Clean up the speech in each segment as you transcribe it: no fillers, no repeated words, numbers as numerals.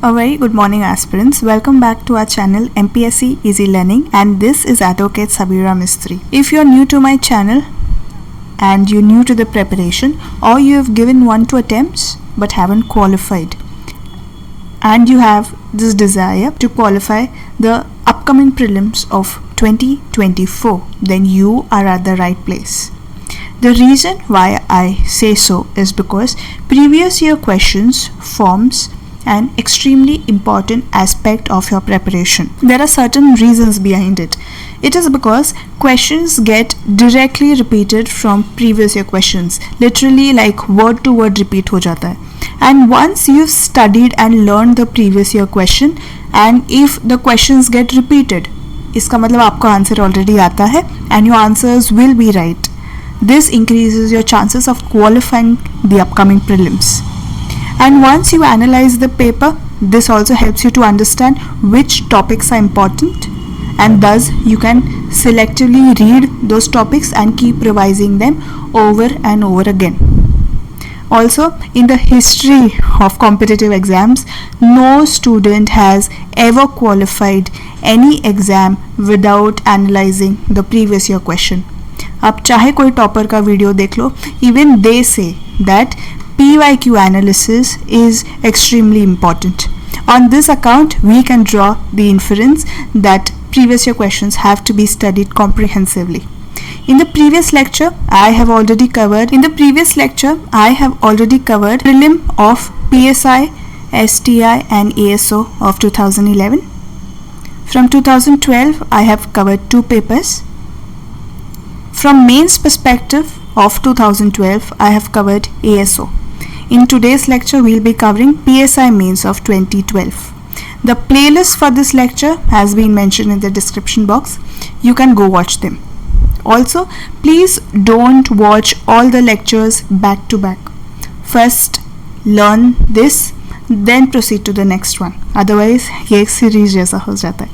A very good morning aspirants. Welcome back to our channel MPSC Easy Learning, and this is Advocate Sabira Mistry. If you're new to my channel and you're new to the preparation, or you have given 1 2 attempts but haven't qualified, and you have this desire to qualify the upcoming prelims of 2024, then you are at the right place. The reason why I say so is because previous year questions forms an extremely important aspect of your preparation. There are certain reasons behind it. It is because questions get directly repeated from previous year questions, literally like word to word repeat ho jata hai. And once you've studied and learned the previous year question, and if the questions get repeated, इसका मतलब आपको answer already आता है and your answers will be right. This increases your chances of qualifying the upcoming prelims. And once you analyze the paper, this also helps you to understand which topics are important, and thus you can selectively read those topics and keep revising them over and over again. Also, in the history of competitive exams, no student has ever qualified any exam without analyzing the previous year question. आप चाहे कोई topper का video देख लो, even they say that PYQ analysis is extremely important. On this account, we can draw the inference that previous year questions have to be studied comprehensively. In the previous lecture, I have already covered prelim of PSI, STI and ASO of 2011. From 2012, I have covered 2 papers. From mains perspective of 2012, I have covered ASO. In today's lecture, we will be covering PSI Mains of 2012. The playlist for this lecture has been mentioned in the description box. You can go watch them. Also, please don't watch all the lectures back to back. First, learn this, then proceed to the next one. Otherwise, ये एक series जैसा हो जाता है.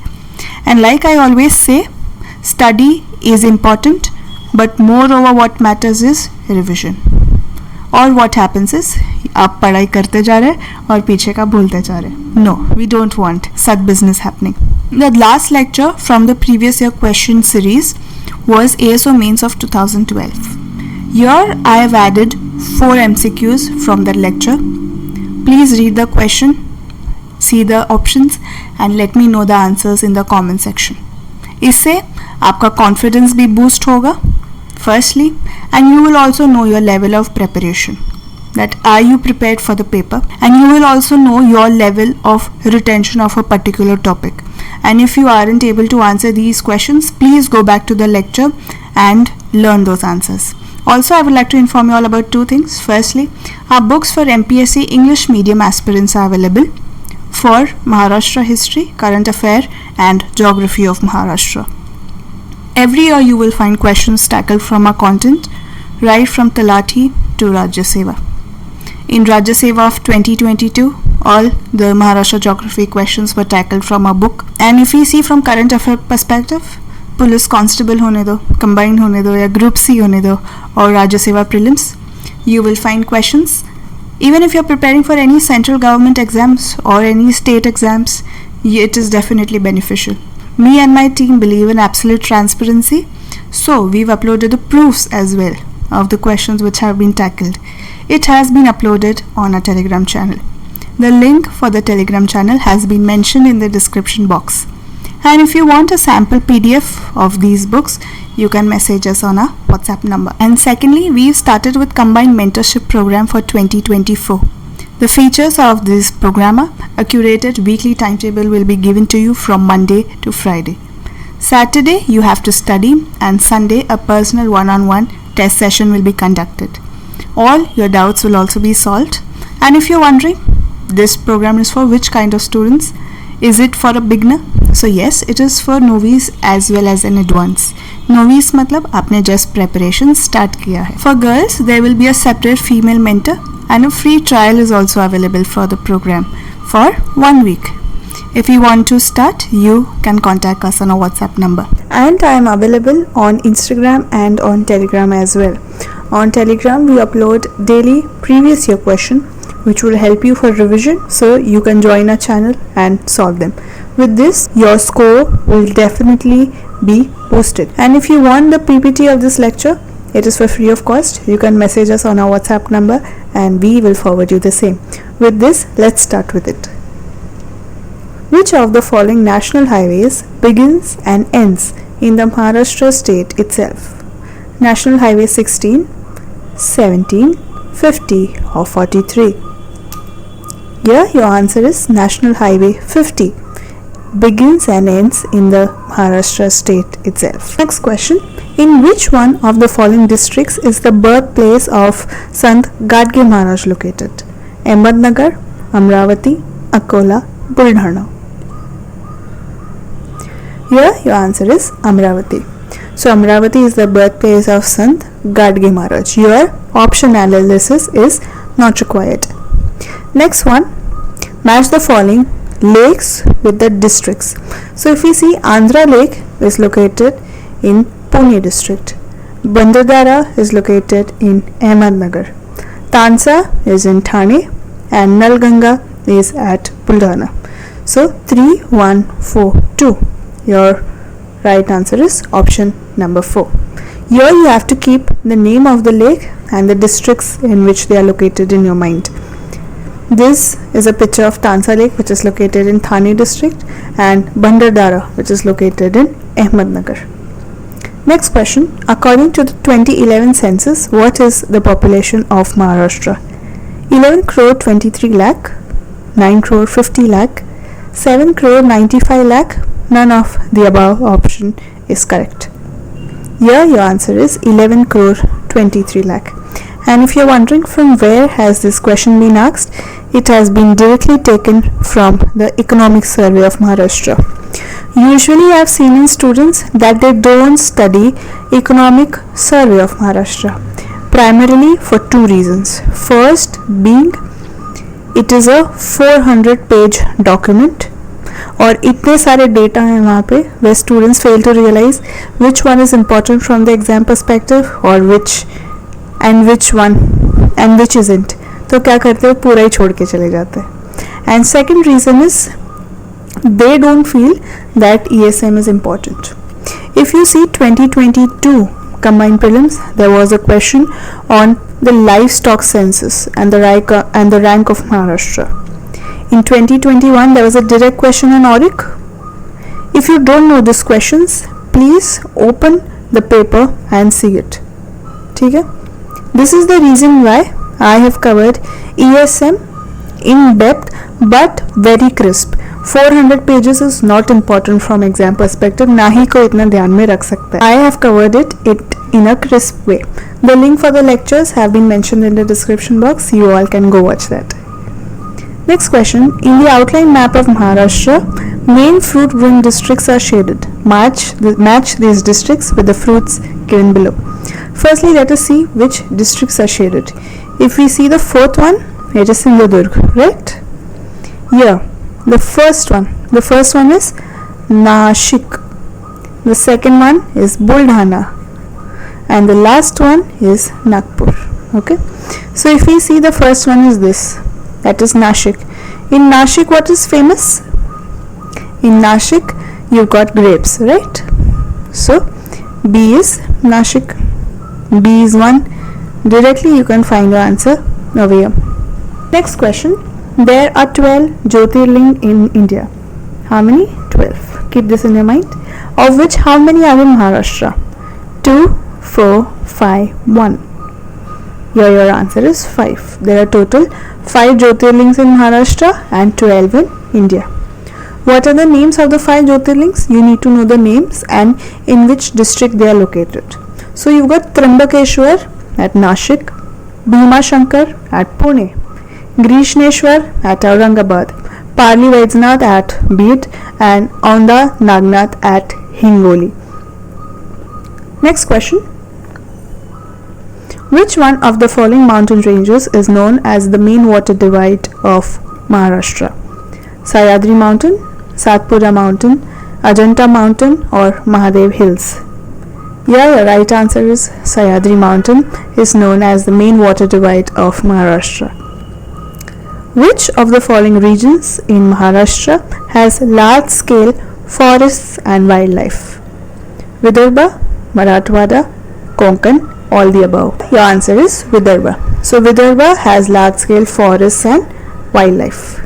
And like I always say, study is important, but moreover what matters is revision. Or what happens is आप पढ़ाई करते जा रहे और पीछे का भूलते जा रहे. No, we don't want such business happening. The last lecture from the previous year question series was ASO Mains of 2012. Here I have added 4 MCQs from that lecture. Please read the question, see the options and let me know the answers in the comment section. इससे आपका confidence भी boost होगा firstly, and you will also know your level of preparation, that are you prepared for the paper, and you will also know your level of retention of a particular topic. And if you aren't able to answer these questions, please go back to the lecture and learn those answers. Also, I would like to inform you all about 2 things. Firstly, our books for MPSC English medium aspirants are available for Maharashtra history, current affair and geography of Maharashtra. Every year you will find questions tackled from our content, right from Talati to Rajya Seva. In Rajya Seva of 2022, all the Maharashtra Geography questions were tackled from our book. And if we see from current affair perspective, Police Constable hone do, Combined hone do, ya Group C hone do, or Rajya Seva prelims, you will find questions. Even if you are preparing for any central government exams or any state exams, it is definitely beneficial. Me and my team believe in absolute transparency, so we've uploaded the proofs as well of the questions which have been tackled. It has been uploaded on our Telegram channel. The link for the Telegram channel has been mentioned in the description box. And if you want a sample PDF of these books, you can message us on our WhatsApp number. And secondly, we've started with combined mentorship program for 2024. The features of this program are a curated weekly timetable will be given to you from Monday to Friday. Saturday you have to study, and Sunday a personal one-on-one test session will be conducted. All your doubts will also be solved. And if you're wondering, this program is for which kind of students? Is it for a beginner? So yes, it is for novice as well as an advanced. Novice मतलब आपने just preparation start किया है. For girls, there will be a separate female mentor, and a free trial is also available for the program for 1 week. If you want to start, you can contact us on our WhatsApp number. And I am available on Instagram and on Telegram as well. On Telegram, we upload daily previous year question which will help you for revision, so you can join our channel and solve them. With this, your score will definitely be boosted. And if you want the PPT of this lecture, it is for free of cost. You can message us on our WhatsApp number and we will forward you the same. With this, let's start with it. Which of the following national highways begins and ends in the Maharashtra state itself? National Highway 16, 17, 50 or 43? Here your answer is National Highway 50. Begins and ends in the Maharashtra state itself. Next question. In which one of the following districts is the birthplace of Sant Gadge Maharaj located? Ahmednagar, Amravati, Akola, Buldhana. Here your answer is Amravati. So Amravati is the birthplace of Sant Gadge Maharaj. Your option analysis is not required. Next one. Match the following lakes with the districts. So if we see, Andhra Lake is located in Pune district, Bandardara is located in Ahmednagar, Tansa is in Thane, and Nalganga is at Buldhana. So 3, 1, 4, 2. Your right answer is option number 4. Here you have to keep the name of the lake and the districts in which they are located in your mind. This is a picture of Tansa Lake, which is located in Thane district, and Bandardara, which is located in Ahmednagar. Next question. According to the 2011 census, what is the population of Maharashtra? 11 crore 23 lakh, 9 crore 50 lakh, 7 crore 95 lakh. None of the above option is correct. Here your answer is 11 crore 23 lakh. And if you're wondering from where has this question been asked, it has been directly taken from the Economic Survey of Maharashtra. Usually I have seen in students that they don't study Economic Survey of Maharashtra, primarily for two reasons. First being, it is a 400-page document और इतने सारे data हैं वहाँ पे, where students fail to realize which one is important from the exam perspective or which isn't. तो क्या करते हो, पूरा ही छोड़ के चले जाते हैं. And second reason is they don't feel that ESM is important. If you see 2022 combined prelims, there was a question on the livestock census and the rank of Maharashtra. In 2021 there was a direct question on Auric. If you don't know these questions, please open the paper and see it. ठीक है? This is the reason why I have covered ESM in depth but very crisp. 400 pages is not important from exam perspective, ना ही कोई इतना ध्यान में रख सकता है. I have covered it in a crisp way. The link for the lectures have been mentioned in the description box. You all can go watch that. Next question. In the outline map of Maharashtra, main fruit growing districts are shaded. Match these districts with the fruits given below. Firstly, let us see which districts are shaded. If we see the fourth one, it is Sindhudurg, right? Here, the first one is Nashik. The second one is Buldhana, and the last one is Nagpur. Okay. So if we see the first one is this, that is Nashik. In Nashik, what is famous? In Nashik, you've got grapes, right? So B is Nashik. B is 1. Directly you can find your answer over here. Next question. There are 12 Jyotirling in India. How many? 12. Keep this in your mind. Of which how many are in Maharashtra? 2, 4, 5, 1. Here your answer is 5. There are total 5 Jyotirlings in Maharashtra and 12 in India. What are the names of the 5 Jyotirlings? You need to know the names and in which district they are located. So you've got Trimbakeshwar at Nashik, Bhima Shankar at Pune, Grishneshwar at Aurangabad, Parli Vaidyanath at Bid, and Aunda Nagnath at Hingoli. Next question. Which one of the following mountain ranges is known as the main water divide of Maharashtra? Sahyadri Mountain, Satpura Mountain, Ajanta Mountain, or Mahadev Hills? Yeah, the right answer is Sahyadri Mountain is known as the main water divide of Maharashtra. Which of the following regions in Maharashtra has large-scale forests and wildlife? Vidarbha, Marathwada, Konkan, all the above. Your answer is Vidarbha. So Vidarbha has large-scale forests and wildlife.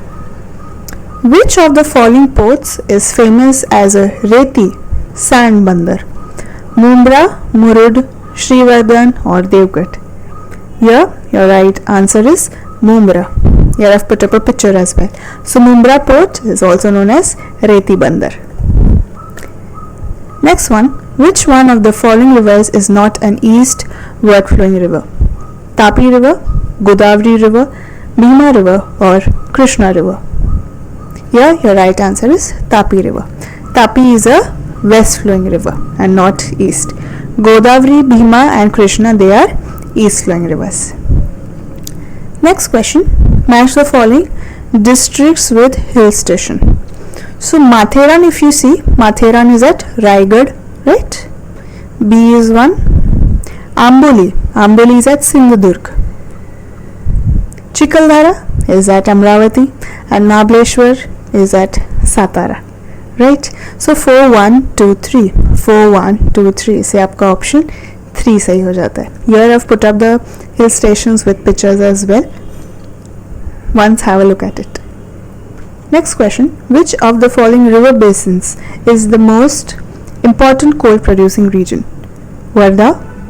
Which of the following ports is famous as a reti sand bandar? Mumbai, Murud, Srivardhan or Devgat? Here your right answer is Mumbai. Here I've put up a picture as well. So Mumbai port is also known as Reti Bandar. Next one, which one of the following rivers is not an eastward flowing river? Tapi river, Godavari river, Bhima river or Krishna river? Here your right answer is Tapi river. Tapi is a west flowing river and not east. Godavari, Bhima and Krishna, they are east flowing rivers. Next question, match the following districts with hill station. So Matheran, if you see, Matheran is at Raigad, right? B is one. Amboli is at Sindhudurg. Chikaldara is at Amravati and Mahabaleshwar is at Satara, right? So 4 1 2 3 4 1 2 3 से आपका option 3 सही हो जाता है. Here I've put up the hill stations with pictures as well. Once have a look at it. Next question, which of the following river basins is the most important coal producing region? Wardha,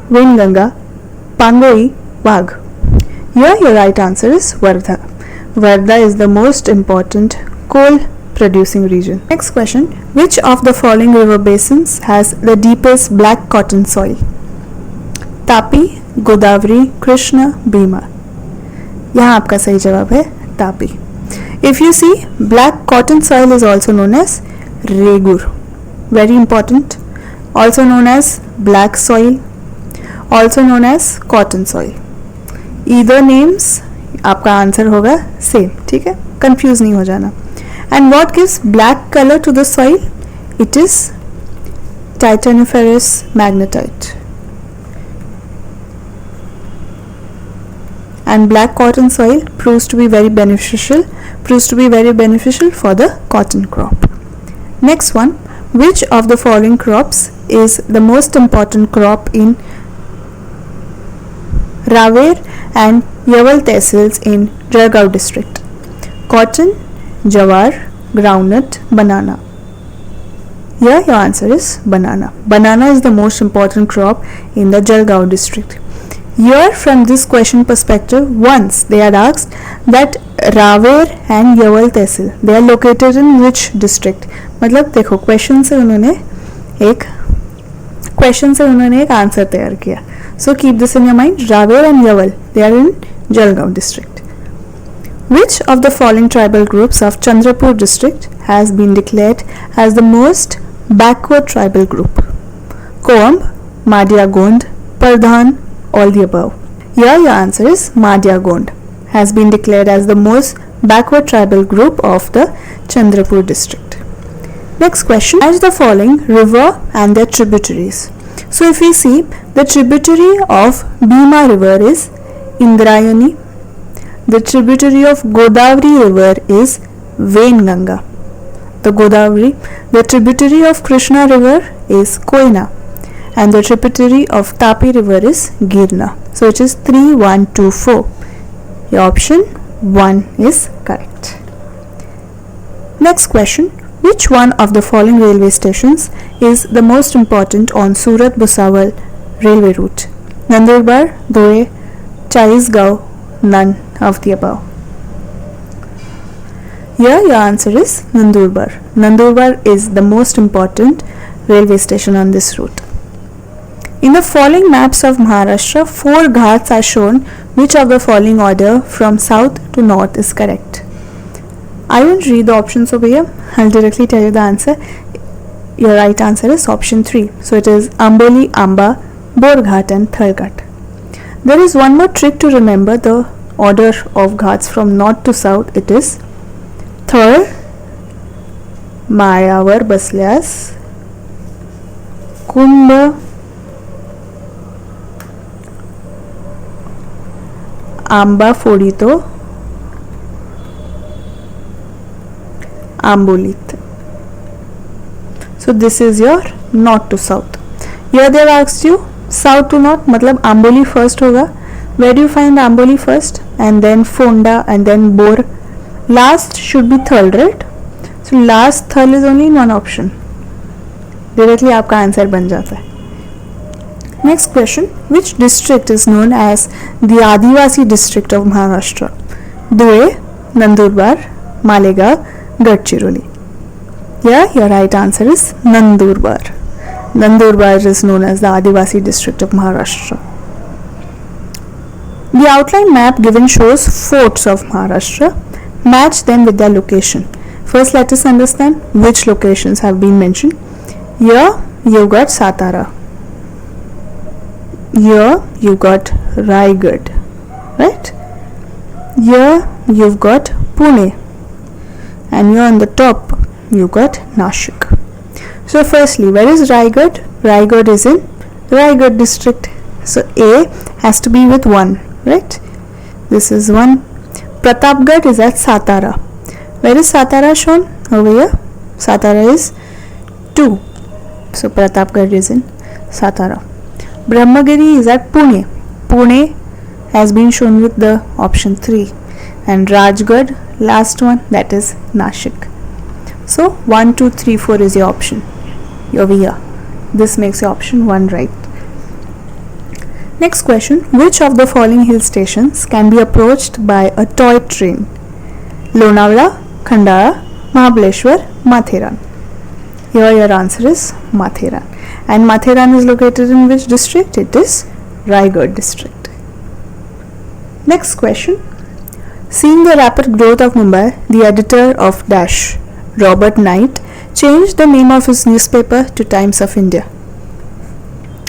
Wainganga, Pangoi, Wagh? Here your right answer is Wardha. Wardha is the most important coal producing region. Next question, which of the following river basins has the deepest black cotton soil? Tapi, Godavari, Krishna, Bhima? यहाँ आपका सही जवाब है Tapi. If you see, black cotton soil is also known as Regur, very important, also known as black soil, also known as cotton soil. Either names आपका answer होगा same, ठीक है, confuse नहीं हो जाना. And what gives black color to the soil? It is titaniferous magnetite. And black cotton soil proves to be very beneficial for the cotton crop. Next one, which of the following crops is the most important crop in Raver and Yaval tehsils in Jalgaon district? Cotton, jawar, groundnut, banana? Here your answer is banana. Banana is the most important crop in the Jalgaon district. Here from this question perspective, once they are asked that Raver and Yaval tehsil, they are located in which district? मतलब देखो question से उन्होंने एक answer तैयार किया. So keep this in your mind. Raver and Yaval, they are in Jalgaon district. Which of the following tribal groups of Chandrapur district has been declared as the most backward tribal group? Coamb, Madhya Gond, Pardhan, all the above? Here your answer is Madhya Gond has been declared as the most backward tribal group of the Chandrapur district. Next question, match the following river and their tributaries. So if we see, the tributary of Bhima river is Indrayani, the tributary of Godavari river is Wainganga, the tributary of Krishna river is Koyna, and the tributary of Tapi river is Girna. So it is 3 1 2 4. Your option 1 is correct. Next question, which one of the following railway stations is the most important on Surat-Bhusawal railway route? Nandurbar, Dhoye, Chaisgaon, none of the above? Here your answer is Nandurbar. Nandurbar is the most important railway station on this route. In the following maps of Maharashtra, 4 ghats are shown. Which of the following order from south to north is correct? I won't read the options over here. I'll directly tell you the answer. Your right answer is option 3. So it is Amboli, Amba, Borghat and Thalghat. There is one more trick to remember the order of ghats from north to south. It is Thar, Mayavar Baslyas, Kumbh, आंबा फोड़ी तो Ambolit. So this is your north to south. Here they have asked you south to north, मतलब Amboli first होगा. Where do you find Amboli first? And then Fonda and then Bor. Last should be Thal, right? So last Thal is only in one option. Directly आपका answer बन जाता है. Next question, which district is known as the Adivasi district of Maharashtra? Dhule, Nandurbar, Malegaon, Gadchiroli. Yeah, your right answer is Nandurbar. Nandurbar is known as the Adivasi district of Maharashtra. The outline map given shows forts of Maharashtra. Match them with their location. First, let us understand which locations have been mentioned. Here you got Satara. Here you got Raigad, right? Here you've got Pune, and here on the top you got Nashik. So firstly, where is Raigad? Raigad is in Raigad district. So A has to be with 1, right? This is 1. Pratapgarh is at Satara. Where is Satara shown? Over here. Satara is 2. So Pratapgarh is in Satara. Brahmagiri is at Pune. Pune has been shown with the option 3. And Rajgarh, last one, that is Nashik. So 1, 2, 3, 4 is your option over here. This makes your option 1 right. Next question, which of the following hill stations can be approached by a toy train? Lonavala, Khandala, Mahabaleshwar, Matheran. Here your answer is Matheran. And Matheran is located in which district? It is Raigad district. Next question. Seeing the rapid growth of Mumbai, the editor of Dash, Robert Knight, changed the name of his newspaper to Times of India.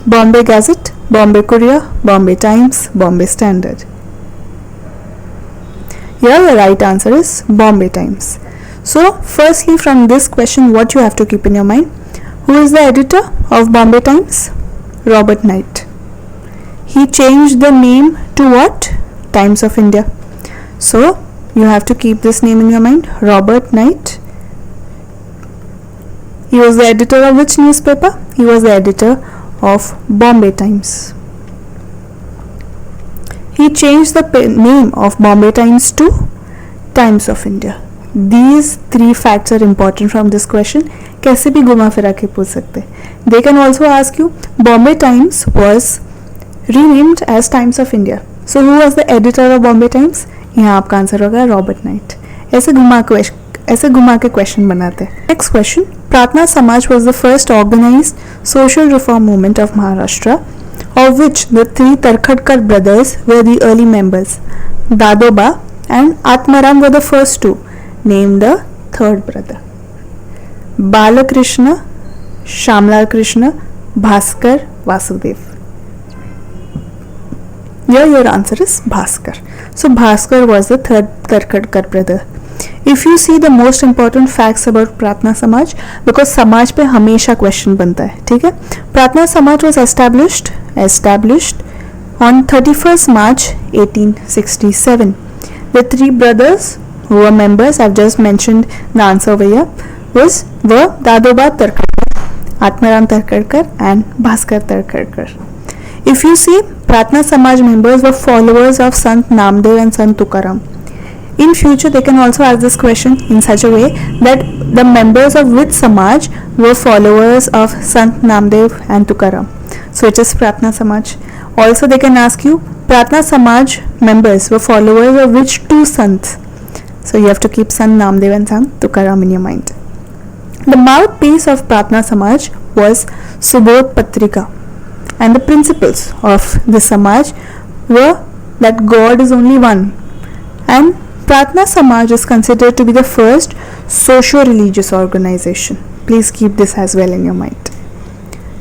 Bombay Gazette, Bombay Courier, Bombay Times, Bombay Standard. Here the right answer is Bombay Times. So firstly, from this question, what you have to keep in your mind? Who is the editor of Bombay Times? Robert Knight. He changed the name to what? Times of India. So you have to keep this name in your mind. Robert Knight. He was the editor of which newspaper? He was the editor of Bombay Times. He changed the name of Bombay Times to Times of India. These 3 facts are important from this question. कैसे भी घुमा फिरा के पूछ सकते. They can also ask you, Bombay Times was renamed as Times of India. So who was the editor of Bombay Times? यहाँ आपका answer होगा रॉबर्ट नाइट. ऐसे घुमा के क्वेश्चन बनाते हैं. Next question. प्रार्थना समाज was the first organized social reform movement of Maharashtra, of which the 3 Tarkhadkar brothers were the early members. Dadoba and Atmaram were the first 2. Name the third brother. Balakrishna, Shamlal Krishna, Bhaskar, Vasudev. Here your answer is Bhaskar. So Bhaskar was the third Tarkhadkar brother. If you see the most important facts about Pratna Samaj, because समाज पे हमेशा question बनता है, ठीक है. Pratna Samaj was established on 31st March 1867. The 3 brothers who were members, I've just mentioned the answer over here, were Dadoba Tarkhadkar, Atmaram Tarkhadkar and Bhaskar Tarkhadkar. If you see, Pratna Samaj members were followers of Sant Namdev and Sant Tukaram. In future, they can also ask this question in such a way that the members of which Samaj were followers of Sant Namdev and Tukaram. So it is Pratna Samaj. Also, they can ask you, Pratna Samaj members were followers of which 2 Sants? So you have to keep Sant Namdev and Sant Tukaram in your mind. The mouthpiece of Pratna Samaj was Subodh Patrika. And the principles of this Samaj were that God is only one. And Pratna Samaj is considered to be the first socio-religious organization. Please keep this as well in your mind.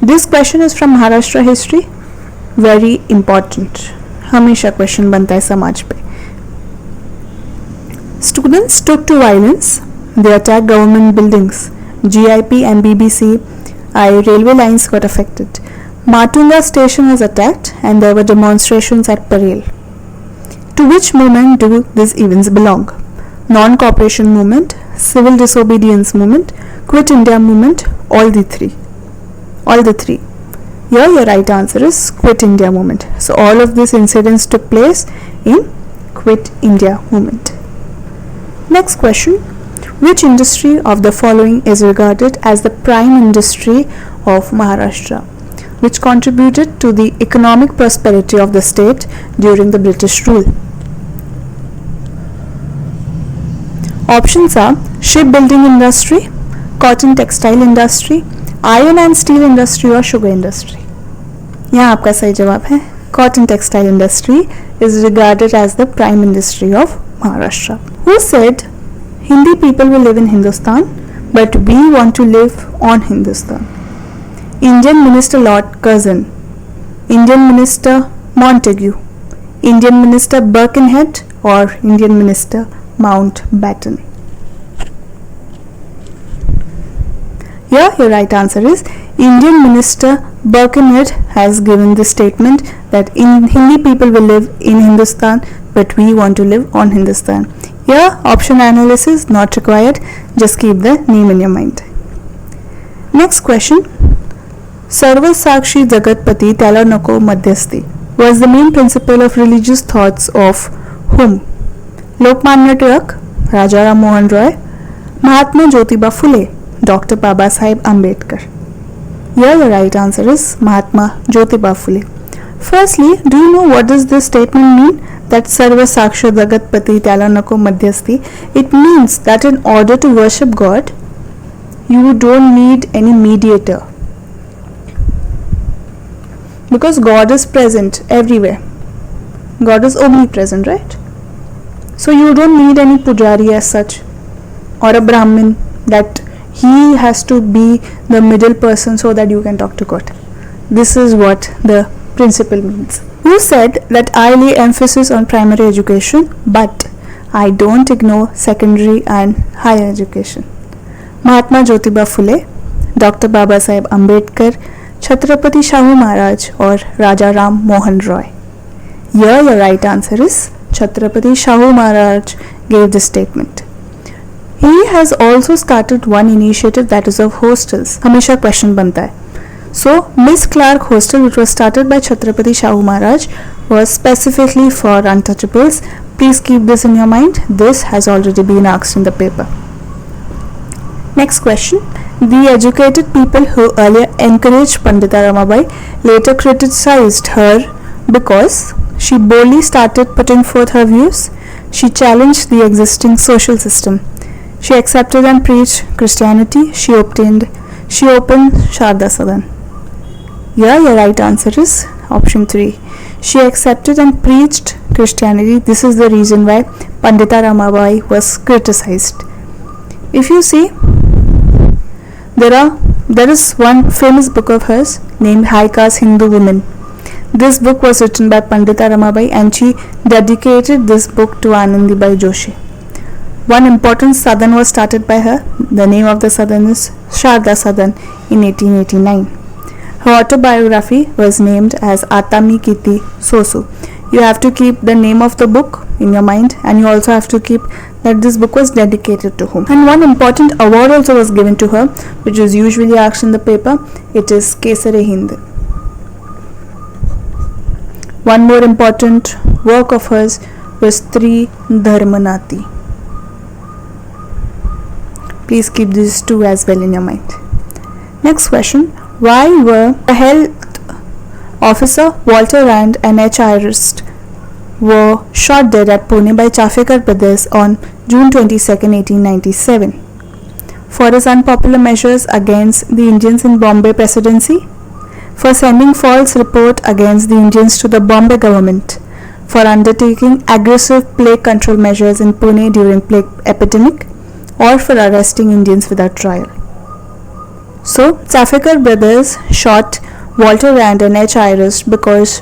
This question is from Maharashtra history. Very important. हमेशा question बनता है समाज पे. Students took to violence. They attacked government buildings. GIP and BBC railway lines got affected. Matunga station was attacked and there were demonstrations at Parel. To which movement do these events belong? Non-cooperation movement, civil disobedience movement, Quit India movement, all the three. Here your right answer is Quit India movement. So all of these incidents took place in Quit India movement. Next question. Which industry of the following is regarded as the prime industry of Maharashtra, which contributed to the economic prosperity of the state during the British rule? Options are shipbuilding industry, cotton textile industry, iron and steel industry or sugar industry. यहाँ आपका सही जवाब है cotton textile industry is regarded as the prime industry of Maharashtra. Who said Hindi people will live in Hindustan but we want to live on Hindustan? Indian Minister Lord Curzon, Indian Minister Montagu, Indian Minister Birkenhead or Indian Minister Mountbatten? Here your right answer is Indian Minister Birkenhead has given the statement that Hindi people will live in Hindustan but we want to live on Hindustan. Here option analysis not required, just keep the name in your mind. Next question. Sarva Sakshi Jagatpati Tyala Nako Madhyasthi was the main principle of religious thoughts of whom? Lokmanya Tilak, Raja Ram Mohan Roy, Mahatma Jyotiba Phule, Dr. Baba Sahib Ambedkar. Here the right answer is Mahatma Jyotiba Phule. Firstly, do you know what does this statement mean? That Sarva Saksha Jagatpati Tyala Nako Madhyasthi. It means that in order to worship God, you don't need any mediator, because God is present everywhere. God is omnipresent, right? So you don't need any pujari as such or a Brahmin that he has to be the middle person so that you can talk to God. This is what the principle means. Who said that I lay emphasis on primary education but I don't ignore secondary and higher education? Mahatma Jyotiba Phule, Dr. Baba Sahib Ambedkar, Chhatrapati Shahu Maharaj or Raja Ram Mohan Roy? Here your right answer is Chhatrapati Shahu Maharaj gave this statement. He has also started one initiative that is of hostels. हमेशा question बनता है. So Miss Clark Hostel, which was started by Chhatrapati Shahu Maharaj, was specifically for untouchables. Please keep this in your mind. This has already been asked in the paper. Next question. The educated people who earlier encouraged Pandita Ramabai later criticized her because she boldly started putting forth her views. She challenged the existing social system. She accepted and preached Christianity. She opened Sharda Sadan. Here your right answer is option 3. She accepted and preached Christianity. This is the reason why Pandita Ramabai was criticized. If you see, there is one famous book of hers named High Caste Hindu Women. This book was written by Pandita Ramabai and she dedicated this book to Anandibai Joshi. One important Sadan was started by her. The name of the Sadan is Sharda Sadan in 1889. Her autobiography was named as Atami Kiti Sosu. You have to keep the name of the book in your mind and you also have to keep that this book was dedicated to whom. And one important award also was given to her, which is usually asked in the paper. It is Kesare Hind. One more important work of hers was Tri Dharmanati. Please keep these two as well in your mind. Next question. Why were the health officer Walter Rand and H. Irist were shot dead at Pune by Chafekar brothers on June 22, 1897? For his unpopular measures against the Indians in Bombay Presidency, for sending false report against the Indians to the Bombay government, for undertaking aggressive plague control measures in Pune during plague epidemic, or for arresting Indians without trial. So, Chafekar brothers shot Walter Rand and H. Irist because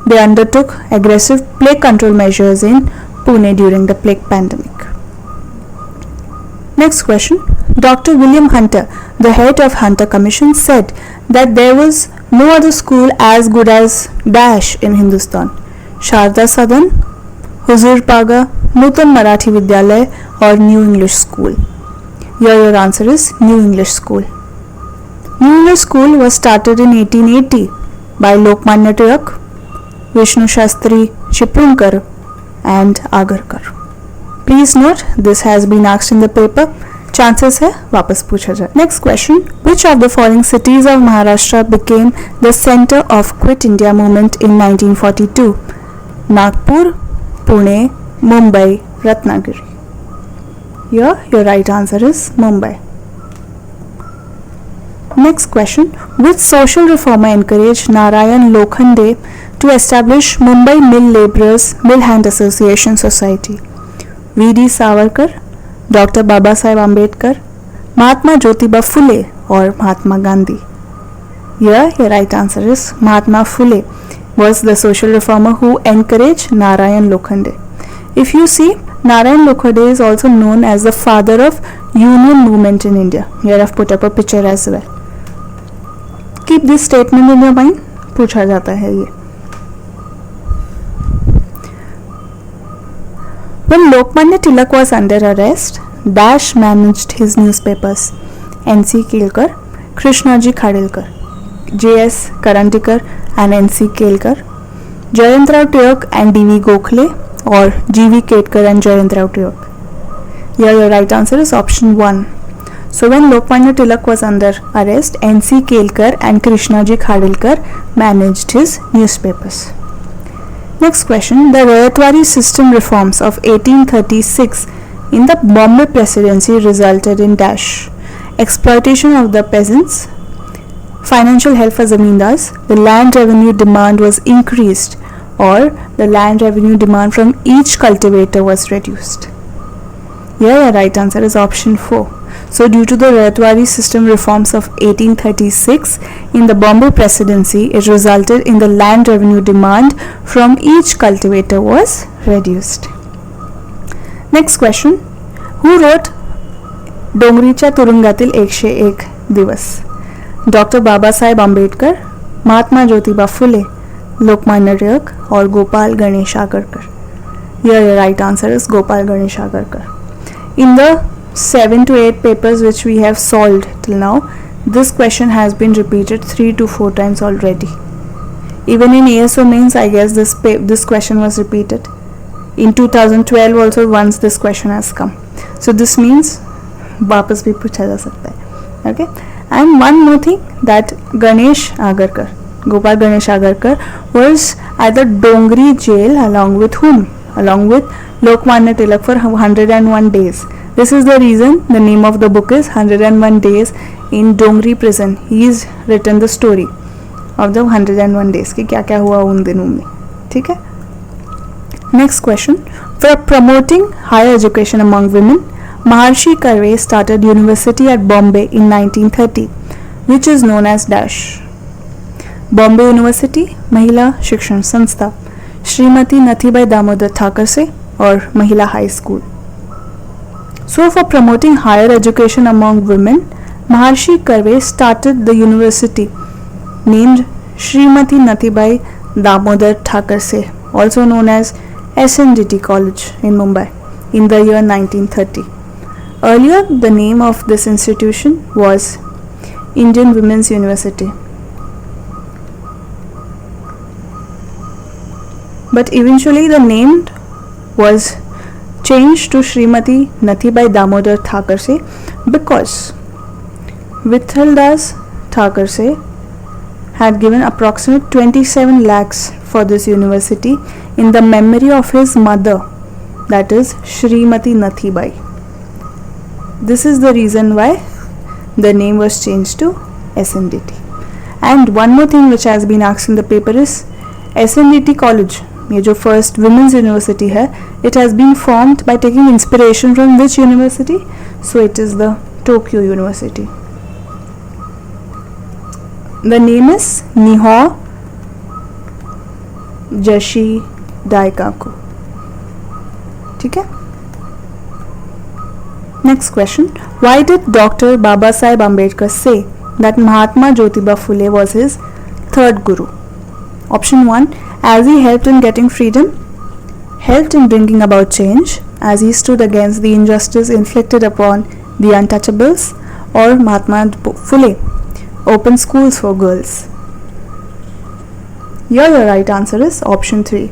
they undertook aggressive plague control measures in Pune during the plague pandemic. Next question. Dr. William Hunter, the head of Hunter Commission, said that there was no other school as good as Dash in Hindustan. Sharda Sadan, Huzur Paga, Nutan Marathi Vidyalaya or New English School. Here your answer is New English School. New English School was started in 1880 by Lokmanya Tilak, Vishnu Shastri Chiplunkar and Agarkar. Please note this has been asked in the paper. Chances है वापस पूछा जाए. Next question. Which of the following cities of Maharashtra became the center of Quit India movement in 1942? Nagpur, Pune, Mumbai, Ratnagiri. Here your right answer is Mumbai. Next question. Which social reformer encouraged Narayan Lokhande to establish Mumbai Mill Labourers Mill Hand Association Society? V.D. Savarkar, Dr. Baba Saheb Ambedkar, Mahatma Jyotiba Phule or Mahatma Gandhi? Here your right answer is Mahatma Phule was the social reformer who encouraged Narayan Lokhande. If you see, Narayan Lokhande is also known as the father of union movement in India. Here I have put up a picture as well. Keep this statement in your mind. पूछा जाता है ये. When Lokmanya Tilak was under arrest, Dash managed his newspapers. N.C. Kelkar, Krishnaji Khadilkar, J.S. Karantikar and N.C. Kelkar, Jayantrao Tilak and D.V. Gokhale or G.V. Ketkar and Jayantrao Tilak? Here your right answer is option 1. So when Lokmanya Tilak was under arrest, N.C. Kelkar and Krishnaji Khadilkar managed his newspapers. Next question. The Rayatwari system reforms of 1836 in the Bombay Presidency resulted in dash: exploitation of the peasants, financial help for zamindars, the land revenue demand was increased, or the land revenue demand from each cultivator was reduced. Here the right answer is option 4. So due to the Rayatwari system reforms of 1836 in the Bombay Presidency, it resulted in the land revenue demand from each cultivator was reduced. Next question. Who wrote डोंगरीच्या तुरुंगातील 101 दिवस? Doctor Babasaheb Ambedkar, Mahatma Jyotiba Phule, Lokmanya Tilak और Gopal Ganesh Agarkar? Here your right answer is Gopal Ganesh Agarkar. In the 7 to 8 papers which we have solved till now, this question has been repeated 3 to 4 times already. Even in ASO Mains, I guess this question was repeated. In 2012 also once this question has come. So this means वापस भी पूछा जा सकता है. Okay. And one more thing, that Ganesh Agarkar, Gopal Ganesh Agarkar was at the Dongri jail along with whom? Along with Lokmanya Tilak for 101 days. This is the reason the name of the book is 101 Days in Dongri Prison. He is written the story of the 101 days कि क्या क्या हुआ उन दिनों में. ठीक है. Next question. For promoting higher education among women, Maharshi Karve started university at Bombay in 1930, which is known as dash. Bombay University, Mahila Shikshan Sanstha, Srimati Nathibai Damodar Thakurse or Mahila High School. So for promoting higher education among women, Maharshi Karve started the university named Srimati Nathibai Damodar Thakurse, also known as SNDT College in Mumbai, in the year 1930. Earlier, the name of this institution was Indian Women's University. But eventually the name was changed to Srimati Nathibai Damodar Thakurse because Vithaldas Thakurse had given approximate 27 lakhs for this university in the memory of his mother, that is Srimati Nathibai. This is the reason why the name was changed to SNDT. And one more thing which has been asked in the paper is SNDT College, ये जो first women's university है, it has been formed by taking inspiration from which university? So it is the Tokyo University. The name is Nihon Joshi Daikaku. ठीक है. Next question. Why did Dr. Baba Saheb Ambedkar say that Mahatma Jyotiba Phule was his third guru? Option 1. As he helped in getting freedom, helped in bringing about change, as he stood against the injustice inflicted upon The Untouchables, or Mahatma Phule, Open Schools for Girls? Here your right answer is option 3.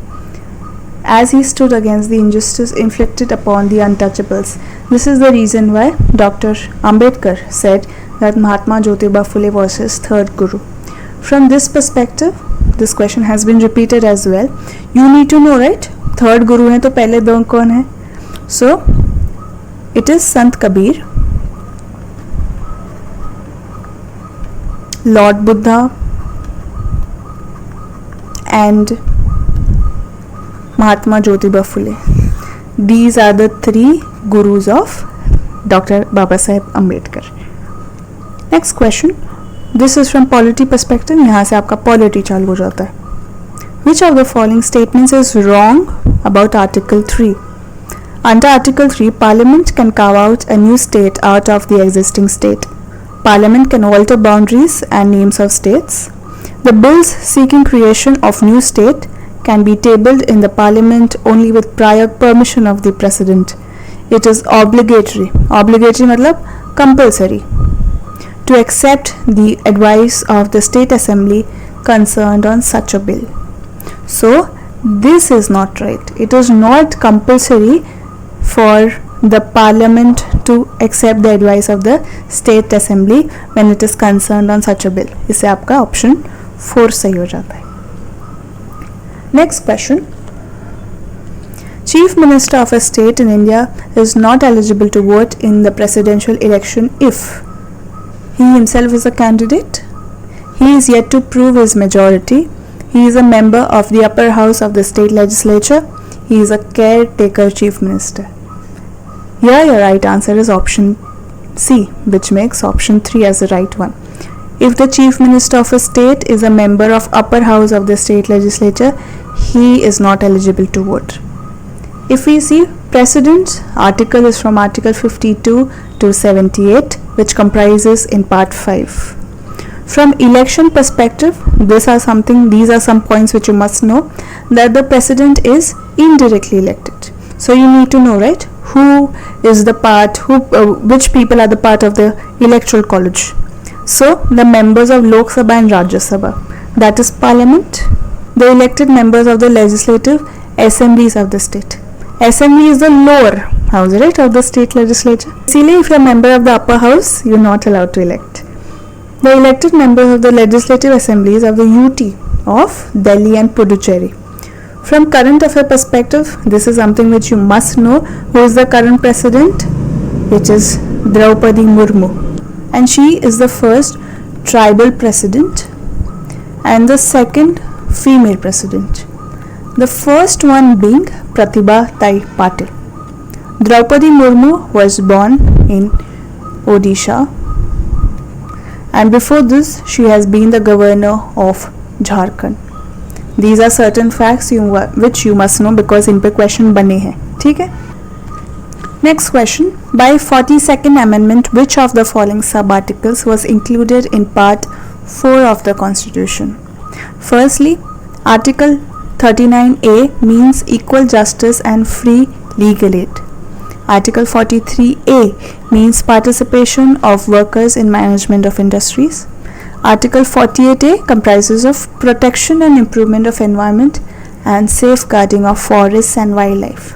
As he stood against the injustice inflicted upon the untouchables. This is the reason why Dr. Ambedkar said that Mahatma Jyotiba Phule was his third guru. From this perspective, this question has been repeated as well. You need to know, right? Third guru hai to pehle do kaun hai? So it is Sant Kabir, Lord Buddha, and Mahatma Jyotiba Phule. These are the 3 gurus of Dr. Babasaheb Ambedkar. Next question. This is from polity perspective. यहाँ से आपका polity चालू हो जाता है. Which of the following statements is wrong about Article 3? Under Article 3, Parliament can carve out a new state out of the existing state. Parliament can alter boundaries and names of states. The bills seeking creation of new state can be tabled in the Parliament only with prior permission of the President. It is obligatory. Obligatory मतलब compulsory to accept the advice of the State Assembly concerned on such a bill. So this is not right. It is not compulsory for the Parliament to accept the advice of the State Assembly when it is concerned on such a bill. इससे आपका option 4 सही हो जाता है. Next question. Chief Minister of a state in India is not eligible to vote in the presidential election if he himself is a candidate, he is yet to prove his majority, he is a member of the upper house of the state legislature, he is a caretaker chief minister. Here your right answer is option C, which makes option 3 as the right one. If the chief minister of a state is a member of upper house of the state legislature, he is not eligible to vote. If we see President, article is from Article 52 to 78, which comprises in part 5. From election perspective, these are some points which you must know, that the President is indirectly elected. So you need to know, right, which people are the part of the electoral college. So the members of Lok Sabha and Rajya Sabha, that is Parliament, the elected members of the legislative assemblies of the state. Assembly is the lower house, right, of the state legislature. Basically, if you are a member of the upper house, you are not allowed to elect. The elected members of the legislative assemblies of the UT of Delhi and Puducherry. From current affair perspective, this is something which you must know. Who is the current president? Which is Draupadi Murmu, and she is the first tribal president and the second female president. The first one being Pratibha Tai Patil. Draupadi Murmu was born in Odisha, and before this she has been the governor of Jharkhand. These are certain facts which you must know because इन पे question बने हैं. ठीक है? Next question. By 42nd Amendment, which of the following sub-articles was included in Part 4 of the Constitution? Firstly, Article 39A means equal justice and free legal aid. Article 43A means participation of workers in management of industries. Article 48A comprises of protection and improvement of environment and safeguarding of forests and wildlife.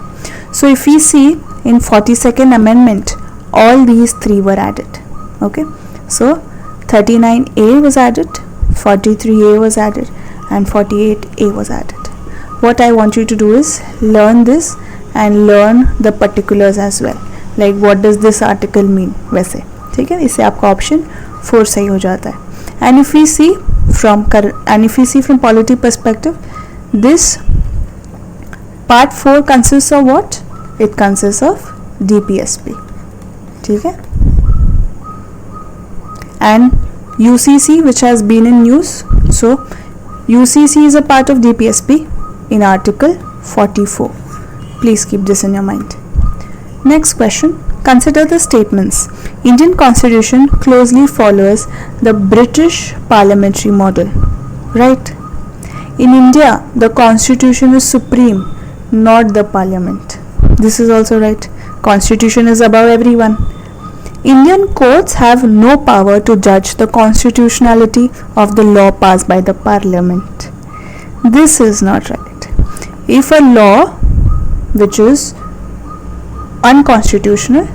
So if we see in 42nd Amendment, all these 3 were added. Okay, so 39A was added, 43A was added, and 48A was added. What I want you to do is learn this and learn the particulars as well, like what does this article mean वैसे. ठीक है, इससे आपका option 4 सही हो जाता है. And if we see from polity perspective, this part 4 consists of what? It consists of DPSP. ठीक है, and UCC, which has been in news. So UCC is a part of DPSP in Article 44. Please keep this in your mind. Next question. Consider the statements. Indian Constitution closely follows the British parliamentary model. Right? In India, the Constitution is supreme, not the Parliament. This is also right. Constitution is above everyone. Indian courts have no power to judge the constitutionality of the law passed by the parliament. This is not right. If a law which is unconstitutional,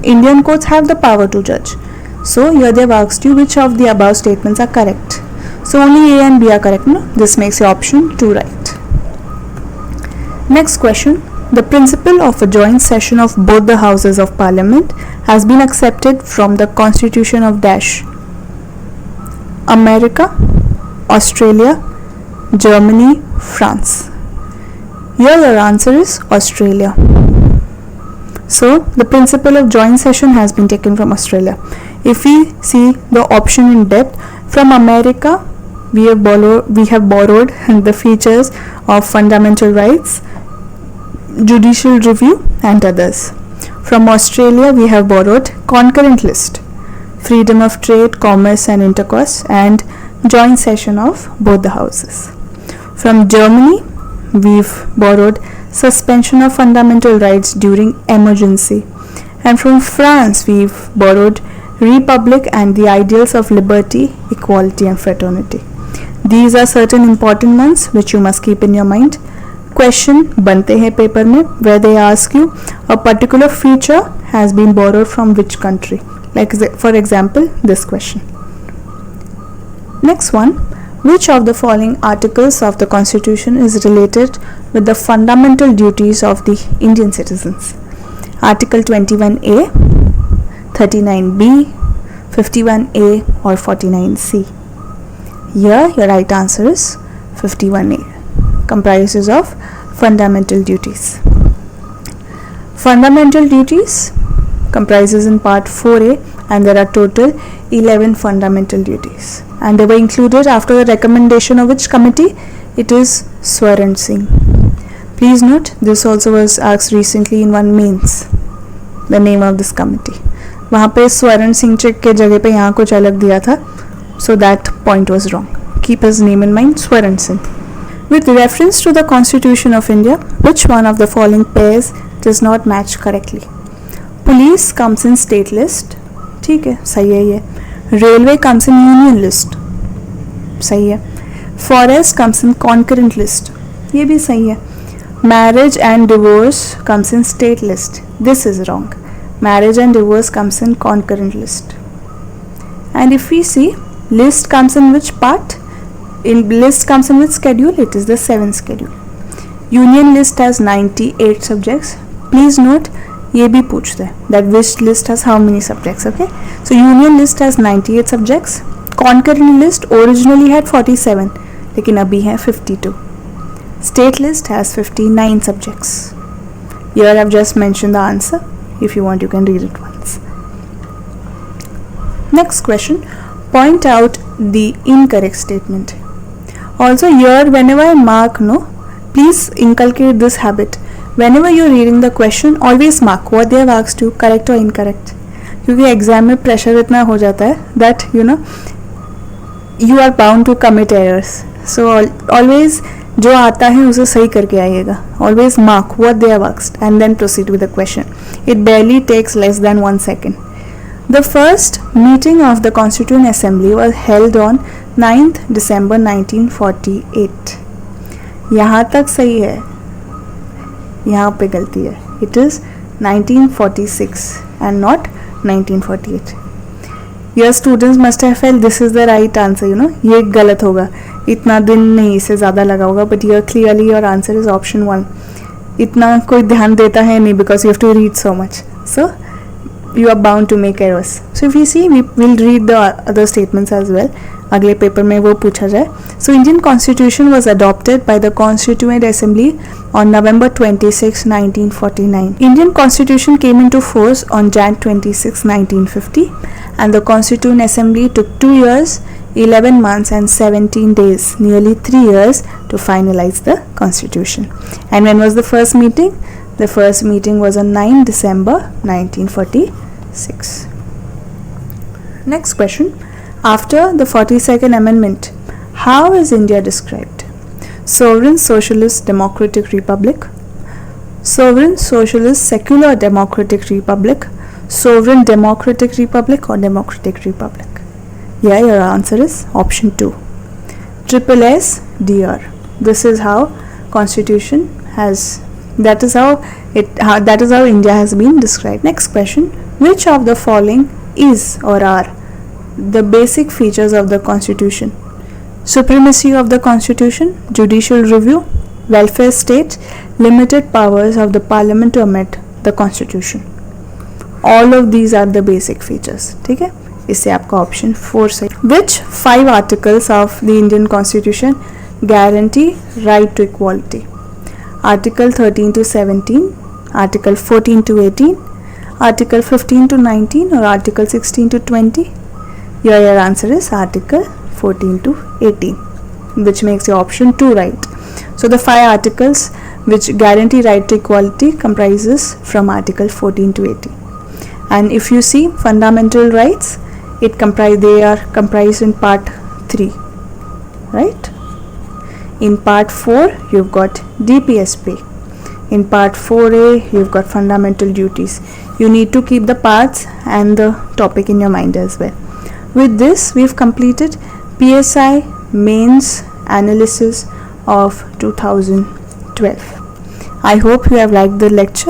Indian courts have the power to judge. So here they have asked you which of the above statements are correct. So only A and B are correct, no? This makes your option 2 right. Next question. The principle of a joint session of both the houses of parliament has been accepted from the constitution of dash. America, Australia, Germany, France. Here your answer is Australia. So the principle of joint session has been taken from Australia. If we see the option in depth, from America we have borrowed the features of fundamental rights, judicial review and others. From Australia we have borrowed concurrent list, freedom of trade, commerce and intercourse, and joint session of both the houses. From Germany we've borrowed suspension of fundamental rights during emergency, and from France we've borrowed republic and the ideals of liberty, equality and fraternity. These are certain important ones which you must keep in your mind. Question बनते हैं paper में where they ask you a particular feature has been borrowed from which country, like for example this question. Next one, which of the following articles of the Constitution is related with the fundamental duties of the Indian citizens? Article 21A, 39B, 51A or 49C? Here your right answer is 51A, comprises of fundamental duties. Fundamental duties comprises in part 4A, and there are total 11 fundamental duties, and they were included after the recommendation of which committee? It is Swaran Singh. Please note this also was asked recently in one mains, the name of this committee. वहाँ पे Swaran Singh check के जगह पे यहाँ कुछ अलग दिया था, so that point was wrong. Keep his name in mind, Swaran Singh. With reference to the Constitution of India, which one of the following pairs does not match correctly? Police comes in state list, ठीक है, सही है ये. Railway comes in union list, सही है. Forest comes in concurrent list, ये भी सही है. Marriage and divorce comes in state list, this is wrong. Marriage and divorce comes in concurrent list. And if we see, list comes in which part? In list comes in which schedule? It is the 7th schedule. Union list has 98 subjects. Please note, ये भी पूछते हैं that which list has how many subjects. Okay, so union list has 98 subjects. Concurrent list originally had 47, लेकिन अभी है 52. State list has 59 subjects. Here I have just mentioned the answer. If you want, you can read it once. Next question, point out the incorrect statement. Also here, whenever I mark, please inculcate this habit. Whenever you are reading the question, always mark what they have asked you, correct or incorrect. क्योंकि exam में pressure इतना हो जाता है that you are bound to commit errors. So always जो आता है उसे सही करके आइएगा. Always mark what they have asked and then proceed with the question. It barely takes less than 1 second. The first meeting of the Constituent Assembly was held on 9th December 1948. यहाँ तक सही है, यहाँ पे गलती है. It is 1946 and not 1948. Your students must have felt this is the right answer. ये गलत होगा, इतना दिन नहीं, इससे ज़्यादा लगा होगा. But here clearly your answer is option 1. इतना कोई ध्यान देता है नहीं because you have to read so much. So you are bound to make errors. So if you see, we will read the other statements as well. अगले paper में वो पूछा जाए. So Indian Constitution was adopted by the Constituent Assembly on November 26, 1949. Indian Constitution came into force on Jan 26, 1950, and the Constituent Assembly took 2 years, 11 months and 17 days, nearly 3 years to finalize the Constitution. And when was the first meeting? The first meeting was on 9 December 1946. Next question. After the 42nd Amendment, how is India described? Sovereign Socialist Democratic Republic, Sovereign Socialist Secular Democratic Republic, Sovereign democratic republic or democratic republic? Yeah, your answer is option 2. Triple S DR. This is how constitution has, that is how India has been described. Next question. Which of the following is or are the basic features of the constitution? Supremacy of the constitution, judicial review, welfare state, limited powers of the parliament to amend the constitution. All of these are the basic features. ठीक है, इससे आपका option 4 सही. Which 5 articles of the Indian Constitution guarantee right to equality? Article 13 to 17, Article 14 to 18, Article 15 to 19 or Article 16 to 20? Your answer is Article 14 to 18, which makes your option 2 right. So the 5 articles which guarantee right to equality comprises from Article 14 to 18. And if you see fundamental rights, they are comprised in part 3, right? In part 4 you've got DPSP. In part 4A you've got fundamental duties. You need to keep the parts and the topic in your mind as well. With this we've completed PSI Mains analysis of 2012. I hope you have liked the lecture.